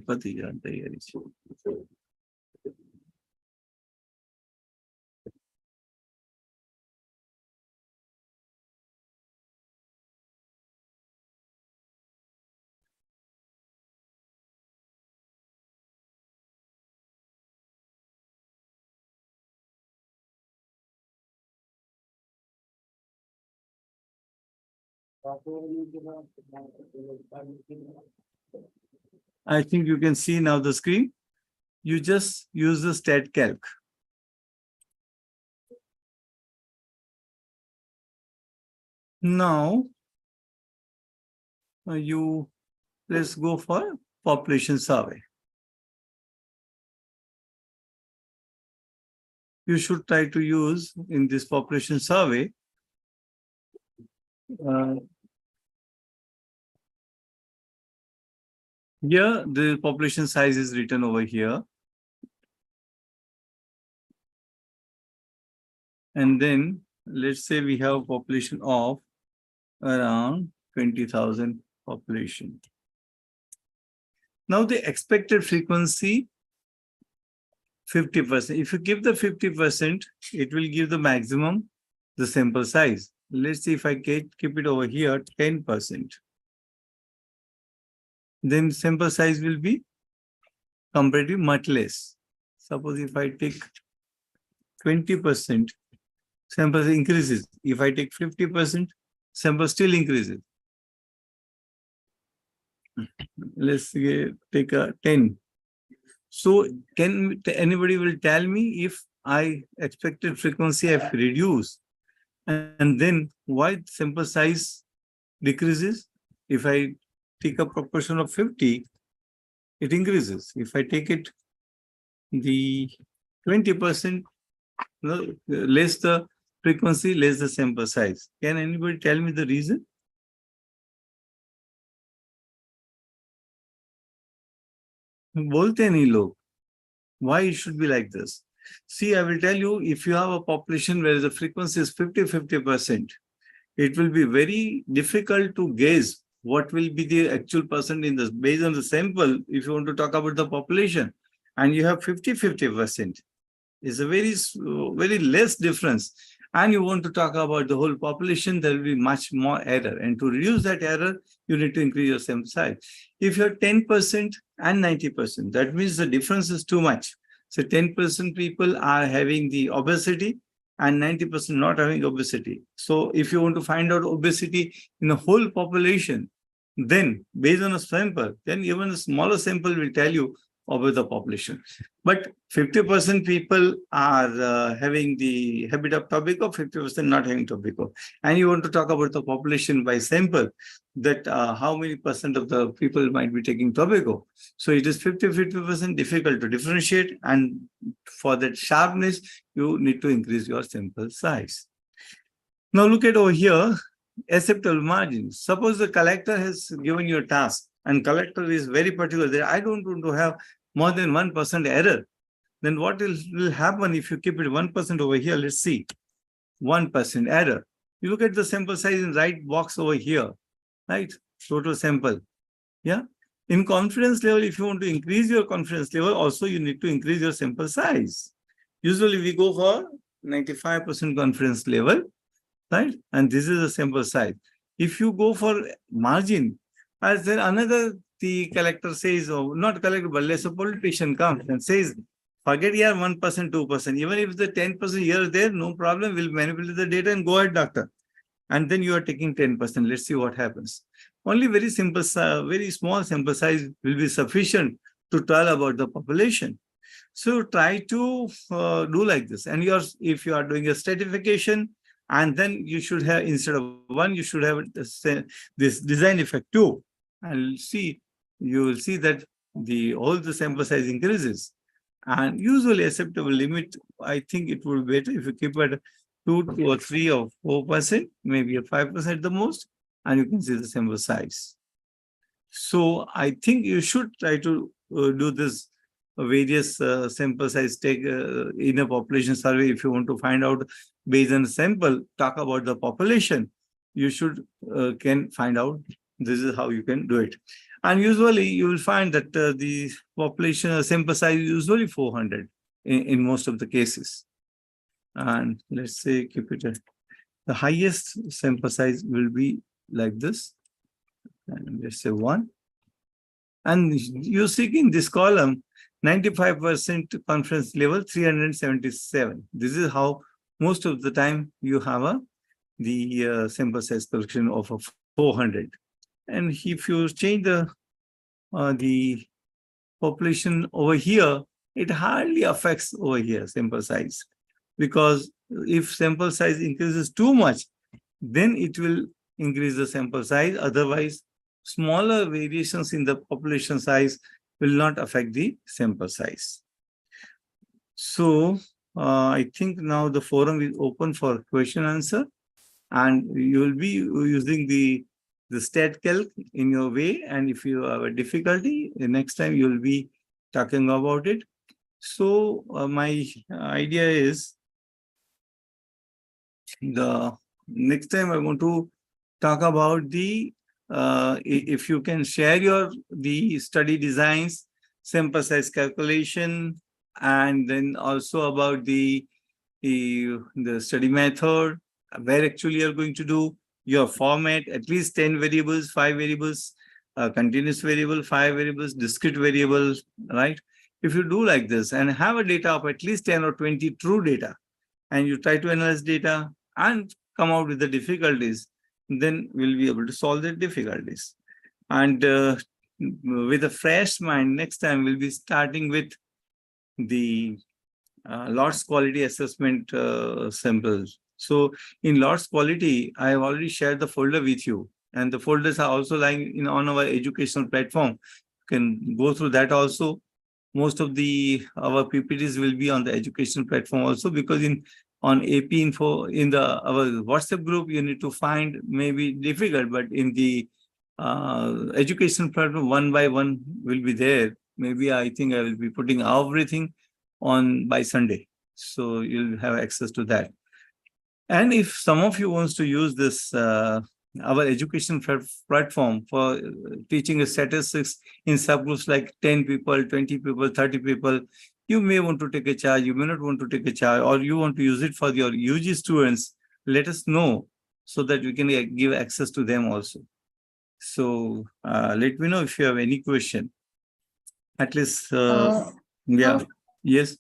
पति जानते हैं। I think you can see now the screen. You just use the stat calc. Now, let's go for population survey. You should try to use in this population survey here the population size is written over here. And then let's say we have a population of around 20,000 population. Now the expected frequency 50%. If you give the 50%, it will give the maximum, the sample size. Let's see if I keep it over here 10%. Then sample size will be comparatively much less. Suppose if I take 20%, sample increases. If I take 50%, sample still increases. Let's take a 10. So can anybody will tell me if I expected frequency have reduced, and then why sample size decreases? If I take a proportion of 50, it increases. If I take it the 20%, less the frequency, less the sample size. Can anybody tell me the reason? बोलते नहीं लोग. Why it should be like this? See, I will tell you, if you have a population where the frequency is 50%, it will be very difficult to guess what will be the actual percent in this based on the sample. If you want to talk about the population and you have 50%, it's a very less difference. And you want to talk about the whole population, there will be much more error. And to reduce that error, you need to increase your sample size. If you're 10% and 90%, that means the difference is too much. So 10% people are having the obesity and 90% not having obesity. So if you want to find out obesity in the whole population, then based on a sample, then even a smaller sample will tell you about the population. But 50% people are having the habit of tobacco, 50% not having tobacco. And you want to talk about the population by sample, that how many percent of the people might be taking tobacco. So it is 50% difficult to differentiate. And for that sharpness, you need to increase your sample size. Now look at over here, acceptable margins. Suppose the collector has given you a task and collector is very particular that I don't want to have more than 1% error. Then what will happen if you keep it 1% over here? Let's see, 1% error. You look at the sample size in right box over here, right? Total sample. Yeah. In confidence level, if you want to increase your confidence level, also you need to increase your sample size. Usually we go for 95% confidence level, right? And this is a sample size. If you go for margin, as then another the collector says, or not collector, but less a politician comes and says, forget here 1%, 2%. Even if the 10% here is there, no problem. We'll manipulate the data and go ahead, doctor. And then you are taking 10%. Let's see what happens. Only very simple, very small sample size will be sufficient to tell about the population. So try to do like this. And if you are doing a stratification, and then you should have, instead of 1, you should have this design effect 2. And you will see that all the sample size increases. And usually acceptable limit, I think it would be better if you keep it 2 or 3 or 4%, maybe a 5% at the most, and you can see the sample size. So I think you should try to do this various sample size take in a population survey. If you want to find out based on sample, talk about the population, you should can find out. This is how you can do it. And usually you will find that the population sample size is usually 400 in most of the cases. And let's say keep it the highest sample size will be like this. And let's say 1. And you see in this column, 95% confidence level, 377. This is how most of the time you have the sample size collection of 400. And if you change the population over here, it hardly affects over here sample size, because if sample size increases too much, then it will increase the sample size. Otherwise, smaller variations in the population size will not affect the sample size. So I think now the forum is open for question answer, and you will be using the stat calc in your way. And if you have a difficulty, the next time you will be talking about it. So my idea is the next time I want to talk about the if you can share the study designs, sample size calculation, and then also about the study method, where actually you're going to do your format, at least 10 variables, 5 variables, continuous variable, 5 variables, discrete variables, right? If you do like this and have a data of at least 10 or 20 true data, and you try to analyze data and come out with the difficulties, then we'll be able to solve the difficulties. And with a fresh mind, next time we'll be starting with the lots quality assessment samples. So in lots quality, I have already shared the folder with you, and the folders are also lying on our educational platform. You can go through that also. Most of our PPTs will be on the educational platform also, because on AP info in our WhatsApp group, you need to find, maybe difficult, but in the education platform, one by one will be there. Maybe I think I will be putting everything on by Sunday, so you'll have access to that. And if some of you wants to use this our education platform for teaching statistics in subgroups like 10 people, 20 people, 30 people, you may want to take a charge, you may not want to take a charge, or you want to use it for your UG students, let us know so that we can give access to them also. So let me know if you have any question. At least, yeah. Yes.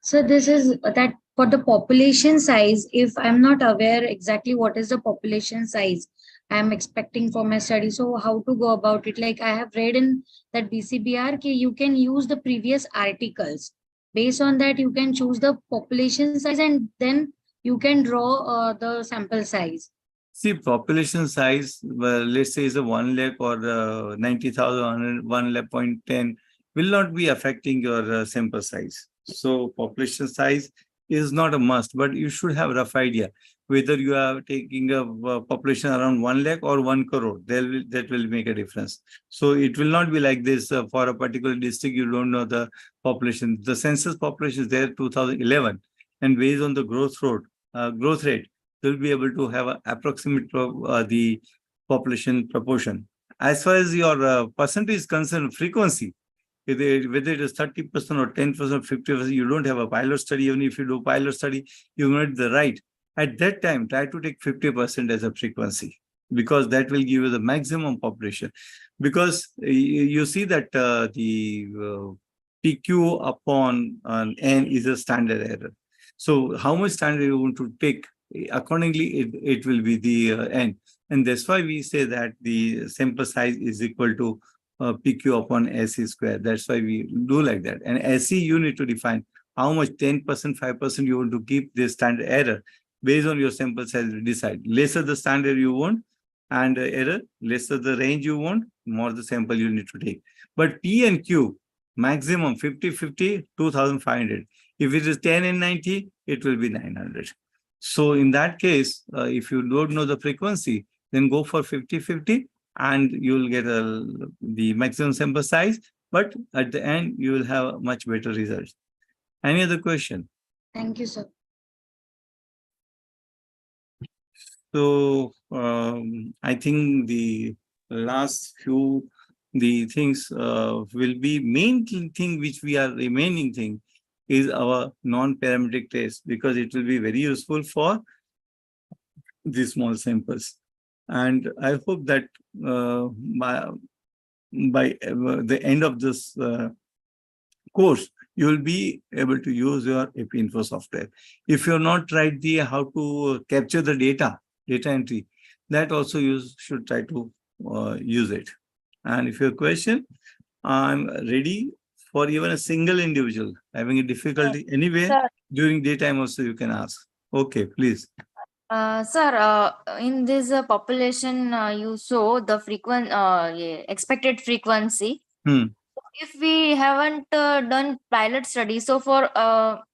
So this is that for the population size, if I'm not aware exactly what is the population size I'm expecting for my study, so how to go about it? Like I have read in that BCBR, you can use the previous articles. Based on that, you can choose the population size and then you can draw the sample size. See, population size, well, let's say is a 1 lakh or 90,000, 1 lakh point 10 will not be affecting your sample size. So population size is not a must, but you should have a rough idea whether you are taking a population around 1 lakh or 1 crore. That will make a difference. So it will not be like this for a particular district. You don't know the population. The census population is there 2011, and based on the growth rate, will be able to have an approximate the population proportion. As far as your percentage is concerned, frequency, whether it is 30% or 10% or 50%, you don't have a pilot study. Even if you do pilot study, you need the right. At that time, try to take 50% as a frequency, because that will give you the maximum population. Because you see that the PQ upon N is a standard error. So how much standard you want to take, accordingly it will be the N. And that's why we say that the sample size is equal to PQ upon SC square. That's why we do like that. And SC, you need to define how much 10%, 5% you want to keep the standard error. Based on your sample size, decide. Lesser the standard you want and error, lesser the range you want, more the sample you need to take. But P and Q, maximum 50-50, 2,500. If it is 10 and 90, it will be 900. So in that case, if you don't know the frequency, then go for 50-50 and you will get the maximum sample size. But at the end, you will have a much better results. Any other question? Thank you, sir. So I think the last few things will be main thing which we are remaining thing is our non-parametric test, because it will be very useful for these small samples. And I hope that by the end of this course, you will be able to use your APInfo software. If you're not tried the how to capture the data entry, that also you should try to use it. And if you have a question, I'm ready for even a single individual having a difficulty anywhere. Sir. During daytime also you can ask. Okay, please. Sir, in this population, you show the expected frequency. If we haven't done pilot study, so for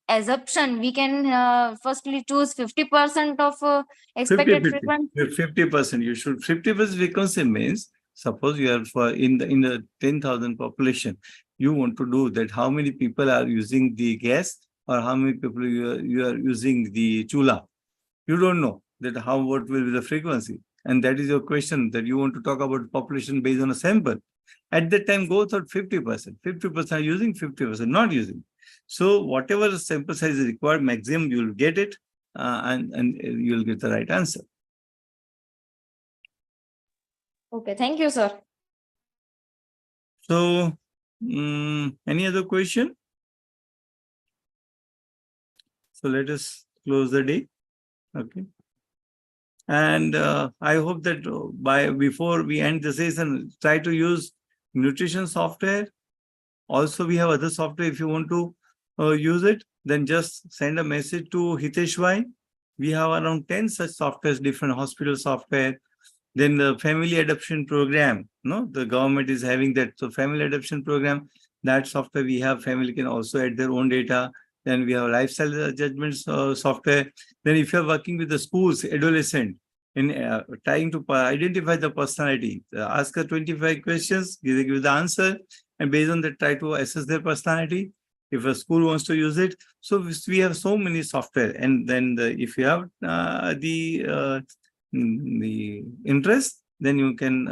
assumption, we can firstly choose 50% of expected 50-50. frequency. 50%. You should 50% frequency means, suppose you are for in the 10,000 population, you want to do that how many people are using the gas or how many people you are using the chula. You don't know that what will be the frequency. And that is your question, that you want to talk about population based on a sample. At that time, go for 50%. 50% are using, 50% not using. So whatever the sample size is required, maximum you will get it, and you will get the right answer. Okay, thank you, sir. So, any other question? So let us close the day. Okay. And I hope that before we end the session, try to use nutrition software. Also, we have other software. If you want to use it, then just send a message to Hitesh Bhai. We have around 10 such softwares, different hospital software. Then the family adoption program, the government is having that. So family adoption program, that software we have, family can also add their own data. Then we have lifestyle judgments software. Then if you're working with the schools, adolescent, in trying to identify the personality, ask her 25 questions, give the answer, and based on that, try to assess their personality. If a school wants to use it, so we have so many software. And then if you have the interest, then you can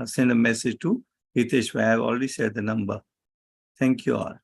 send a message to Hitesh. I have already shared the number. Thank you all.